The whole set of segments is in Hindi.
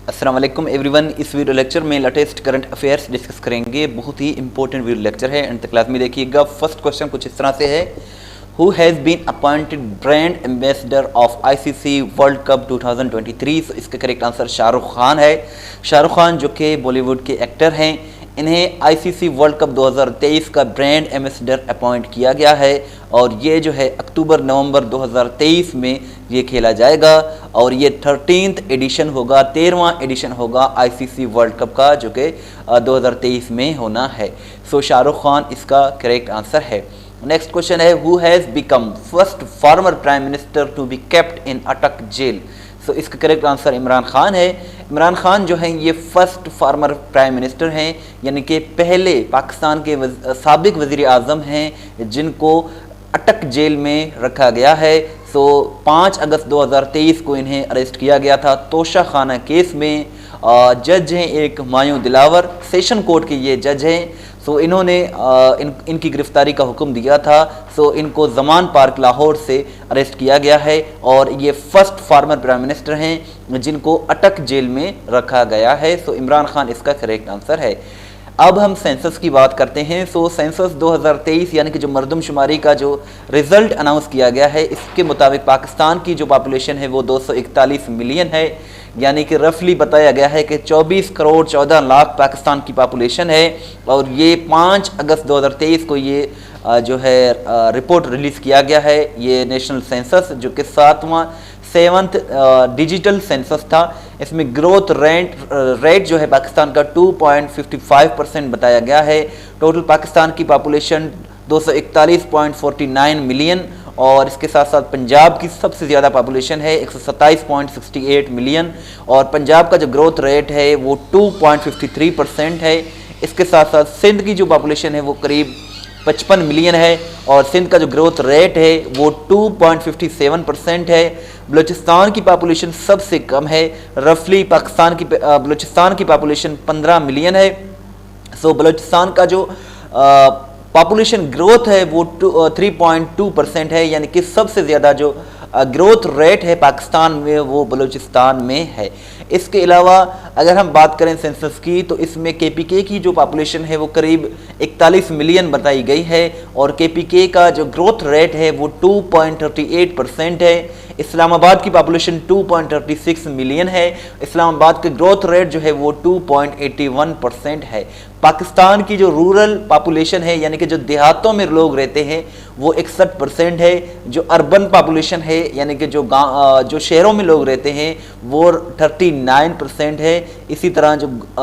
अस्सलाम वालेकुम एवरीवन। इस वीडियो लेक्चर में लेटेस्ट करंट अफेयर्स डिस्कस करेंगे। बहुत ही इंपॉर्टेंट वीडियो लेक्चर है, एंड तक क्लास में देखिएगा। फर्स्ट क्वेश्चन कुछ इस तरह से है, who has been appointed brand ambassador of ICC world cup 2023। तो इसका करेक्ट आंसर शाहरुख खान है। शाहरुख खान जो कि बॉलीवुड के एक्टर हैं, इन्हें आईसीसी वर्ल्ड कप 2023 का ब्रांड एम्बेसडर अपॉइंट किया गया है, और ये जो है अक्टूबर-नवंबर 2023 में ये खेला जाएगा, और ये 13th एडिशन होगा, 13वां एडिशन होगा आईसीसी वर्ल्ड कप का, जो कि 2023 में होना है। सो शाहरुख खान इसका करेक्ट आंसर है। नेक्स्ट क्वेश्चन है, who has become first former prime minister to be kept in Attock jail. सो इसका करेक्ट आंसर इमरान खान है। इमरान खान जो हैं ये फर्स्ट फार्मर प्राइम मिनिस्टर हैं, यानी कि पहले पाकिस्तान के साबिक वज़ीर आज़म हैं जिनको अटक जेल में रखा गया है। सो 5 अगस्त 2023 को इन्हें अरेस्ट किया गया था तोशा खाना केस में। जज हैं एक हुमायूं दिलावर, सेशन कोर्ट के ये जज हैं। सो इन्होंने इनकी गिरफ्तारी का हुक्म दिया था। सो इनको ज़मान पार्क लाहौर से अरेस्ट किया गया है, और ये फर्स्ट फार्मर प्राइम मिनिस्टर हैं जिनको अटक जेल में रखा गया है। सो इमरान खान इसका करेक्ट आंसर है। अब हम सेंसस की बात करते हैं। सो सेंसस 2023 यानी कि जो मरदमशुमारी का जो रिज़ल्ट अनाउंस किया गया है, इसके मुताबिक पाकिस्तान की जो पॉपुलेशन है वो 241 मिलियन है, यानी कि रफली बताया गया है कि 24 करोड़ 14 लाख पाकिस्तान की पॉपुलेशन है। और ये 5 अगस्त 2023 को ये जो है रिपोर्ट रिलीज़ किया गया है। ये नेशनल सेंसस जो कि 7th डिजिटल सेंसस था। इसमें ग्रोथ रेट जो है पाकिस्तान का 2.55% बताया गया है। टोटल पाकिस्तान की पॉपुलेशन 241.49 मिलियन, और इसके साथ साथ पंजाब की सबसे ज़्यादा पॉपुलेशन है 127.68 मिलियन, और पंजाब का जो ग्रोथ रेट है वो 2.53% है। इसके साथ साथ सिंध की जो पॉपुलेशन है वो करीब 55 मिलियन है, और सिंध का जो ग्रोथ रेट है वो 2.57% है। बलूचिस्तान की पॉपुलेशन सबसे कम है, रफली बलूचिस्तान की पॉपुलेशन 15 मिलियन है। सो बलूचिस्तान का जो पॉपुलेशन ग्रोथ है वो 3.2% है, यानी कि सबसे ज़्यादा जो ग्रोथ रेट है पाकिस्तान में वो बलूचिस्तान में है। इसके अलावा अगर हम बात करें सेंसस की, तो इसमें केपीके की जो पॉपुलेशन है वो करीब 41 मिलियन बताई गई है, और केपीके का जो ग्रोथ रेट है वो 2.38% है। इस्लामाबाद की पॉपुलेशन 2.36 मिलियन है। इस्लामाबाद के ग्रोथ रेट जो है वो 2.81% है। पाकिस्तान की जो रूरल पॉपुलेशन है, यानी कि जो देहातों में लोग रहते हैं, वो 61% है। जो अर्बन पॉपुलेशन है, यानी कि जो शहरों में लोग रहते हैं, वो 39% है। इसी तरह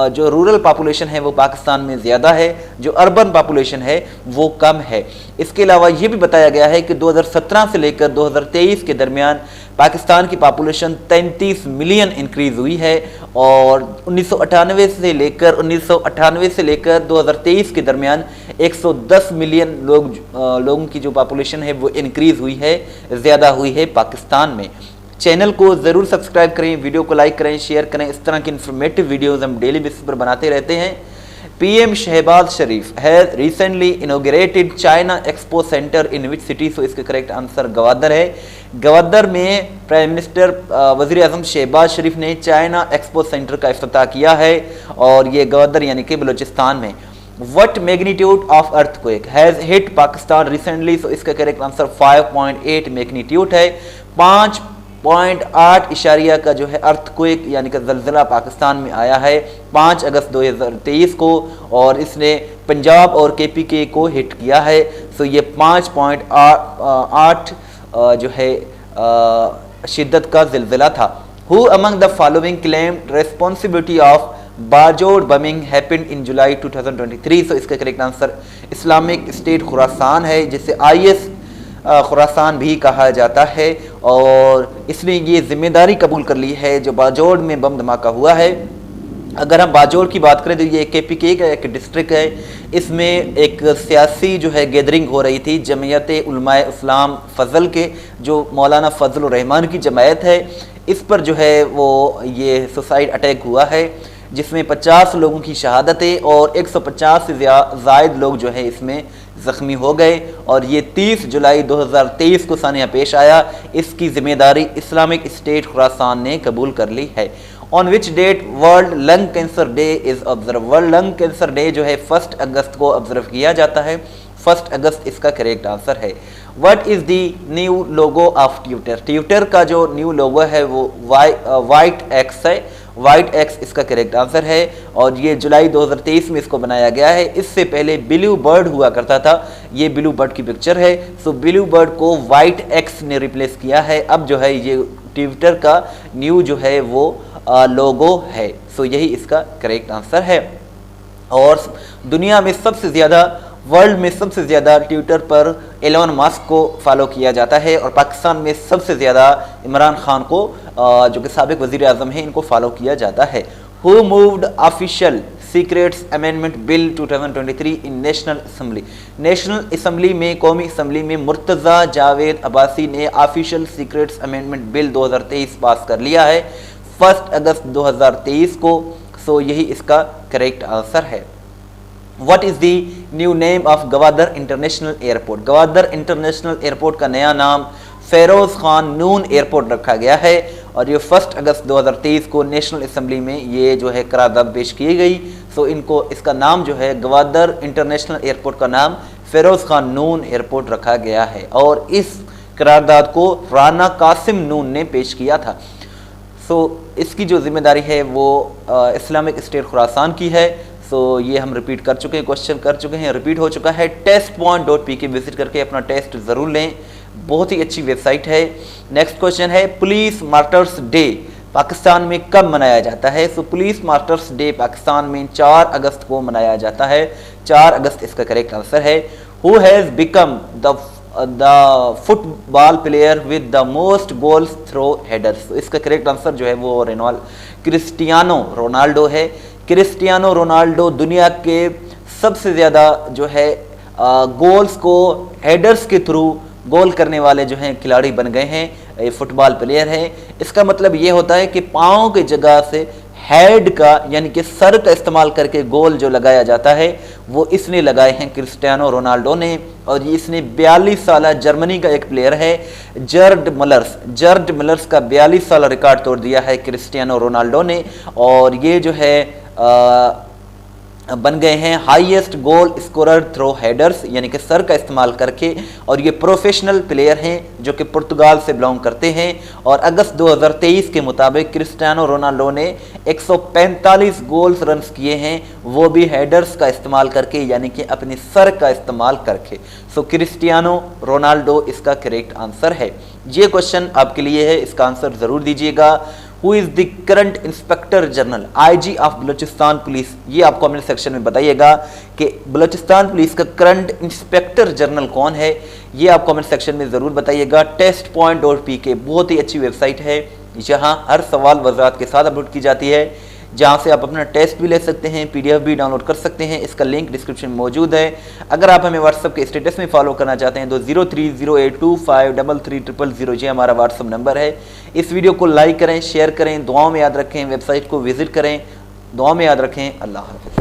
जो रूरल पॉपुलेशन है वो पाकिस्तान में ज़्यादा है, जो अर्बन पॉपुलेशन है वो कम है। इसके अलावा ये भी बताया गया है कि 2017 से लेकर 2023 के दरमियान पाकिस्तान की पॉपुलेशन 33 मिलियन इंक्रीज़ हुई है, और 1998 से लेकर 2023 के दरमियान 110 मिलियन लोगों की जो पॉपुलेशन है वो इंक्रीज़ हुई है, ज़्यादा हुई है पाकिस्तान में। चैनल को ज़रूर सब्सक्राइब करें, वीडियो को लाइक करें, शेयर करें। इस तरह की इन्फॉर्मेटिव वीडियोज़ हम डेली बेसिस पर बनाते रहते हैं। PM Shehbaz Sharif has recently inaugurated China Expo Center in which city. So इसका करेक्ट आंसर गवादर है। गवादर में प्राइम मिनिस्टर वज़ीर आज़म शहबाज शरीफ ने चाइना एक्सपो सेंटर का इफ्तिताह किया है, और ये गवादर यानी कि बलूचिस्तान में। What magnitude of earthquake has hit Pakistan recently? सो इसका करेक्ट आंसर 5.8 मैग्नीट्यूड है। 5.8 इशारिया का जो है अर्थक्वेक यानी कि ज़लज़ला पाकिस्तान में आया है 5 अगस्त 2023 को, और इसने पंजाब और केपीके को हिट किया है। सो ये 5.8 जो है शिद्दत का ज़लज़ला था। Who among the following claimed responsibility of Bajaur bombing happened in July 2023? So इसका correct answer Islamic State Khorasan है, जिसे IS खुरासान भी कहा जाता है, और इसने ये जिम्मेदारी कबूल कर ली है जो बाजोड़ में बम धमाका हुआ है। अगर हम बाजोड़ की बात करें तो ये केपीके का एक डिस्ट्रिक्ट है। इसमें एक सियासी जो है गैदरिंग हो रही थी जमयत उलमाए इस्लाम फजल के, जो मौलाना फजल रहमान की जमायत है। इस पर जो है वो ये सुसाइड अटैक हुआ है, जिसमें 50 लोगों की शहादत है, और 150 से ज़ायद लोग जो है इसमें ज़ख्मी हो गए, और ये 30 जुलाई 2023 को सानिया पेश आया। इसकी ज़िम्मेदारी इस्लामिक स्टेट खुरासान ने कबूल कर ली है। On which date world lung cancer day is observe. World lung cancer day जो है 1 अगस्त को ऑब्जर्व किया जाता है। 1 अगस्त इसका करेक्ट आंसर है। What is the new logo of Twitter. Twitter का जो न्यू लोगो है वो वाइट एक्स है। वाइट एक्स इसका करेक्ट आंसर है और ये जुलाई 2023 में इसको बनाया गया है। इससे पहले ब्लू बर्ड हुआ करता था, ये ब्लू बर्ड की पिक्चर है। सो ब्लू बर्ड को वाइट एक्स ने रिप्लेस किया है। अब जो है ये ट्विटर का न्यू जो है वो लोगो है। सो यही इसका करेक्ट आंसर है। और दुनिया में सबसे ज़्यादा, वर्ल्ड में सबसे ज़्यादा ट्विटर पर एलोन मस्क को फॉलो किया जाता है और पाकिस्तान में सबसे ज़्यादा इमरान खान को जो कि साबिक वज़ीर आज़म हैं इनको फॉलो किया जाता है। Who moved official secrets amendment bill 2023 in national assembly. National assembly में, कौमी असम्बली में मुर्तज़ा जावेद अब्बासी ने ऑफिशियल सीक्रेट्स अमेंडमेंट बिल 2023 पास कर लिया है 1 अगस्त 2023 को। सो यही इसका करेक्ट आंसर है। What is the new name of Gwadar international airport. Gwadar international airport का नया नाम फेरोज खान नून एयरपोर्ट रखा गया है और ये 1 अगस्त 2023 को नेशनल असम्बली में ये जो है करारदाद पेश की गई। सो इनको, इसका नाम जो है गवादर इंटरनेशनल एयरपोर्ट का नाम फेरोज खान नून एयरपोर्ट रखा गया है और इस करारदाद को राना कासिम नून ने पेश किया था। सो इसकी जो जिम्मेदारी है वो इस्लामिक स्टेट खुरासान की है। सो ये हम रिपीट कर चुके हैं, क्वेश्चन कर चुके हैं, रिपीट हो चुका है। testpoint.pk विजिट करके अपना टेस्ट ज़रूर लें, बहुत ही अच्छी वेबसाइट है। नेक्स्ट क्वेश्चन है पुलिस मार्टर्स डे पाकिस्तान में कब मनाया जाता है। सो पुलिस मार्टर्स डे पाकिस्तान में 4 अगस्त को मनाया जाता है। 4 अगस्त इसका करेक्ट आंसर है। Who has become the football player with the most goals through headers. इसका करेक्ट आंसर जो है वो क्रिस्टियानो रोनाल्डो है। क्रिस्टियानो रोनाल्डो दुनिया के सबसे ज़्यादा जो है गोल्स को हेडर्स के थ्रू गोल करने वाले जो हैं खिलाड़ी बन गए हैं, ये फुटबॉल प्लेयर हैं। इसका मतलब ये होता है कि पाँव की जगह से हेड का यानी कि सर का इस्तेमाल करके गोल जो लगाया जाता है वो इसने लगाए हैं क्रिस्टियानो रोनाल्डो ने। और इसने 42 साल, जर्मनी का एक प्लेयर है जर्ड मलर्स का 42 साल रिकॉर्ड तोड़ दिया है क्रिस्टियानो रोनाल्डो ने और ये जो है बन गए हैं highest goal scorer through headers यानी कि सर का इस्तेमाल करके। और ये प्रोफेशनल प्लेयर हैं जो कि पुर्तगाल से बिलोंग करते हैं और अगस्त 2023 के मुताबिक क्रिस्टियानो रोनाल्डो ने 145 गोल्स रन्स किए हैं, वो भी हेडर्स का इस्तेमाल करके यानी कि अपने सर का इस्तेमाल करके। सो क्रिस्टियानो रोनाल्डो इसका करेक्ट आंसर है। ये क्वेश्चन आपके लिए है, इसका आंसर ज़रूर दीजिएगा। Who is the current inspector general IG of Balochistan police. ये आप कमेंट सेक्शन में बताइएगा कि बलूचिस्तान पुलिस का करंट इंस्पेक्टर जनरल कौन है, ये आप कमेंट सेक्शन में ज़रूर बताइएगा। testpoint.pk बहुत ही अच्छी वेबसाइट है, जहां हर सवाल वज़ाहत के साथ अपलोड की जाती है, जहां से आप अपना टेस्ट भी ले सकते हैं, PDF भी डाउनलोड कर सकते हैं। इसका लिंक डिस्क्रिप्शन में मौजूद है। अगर आप हमें व्हाट्सएप के स्टेटस में फॉलो करना चाहते हैं तो 0308253300 ये हमारा व्हाट्सएप नंबर है। इस वीडियो को लाइक करें, शेयर करें, दुआओं में याद रखें, वेबसाइट को विजिट करें, दुआओं में याद रखें। अल्लाह हाफ़िज़।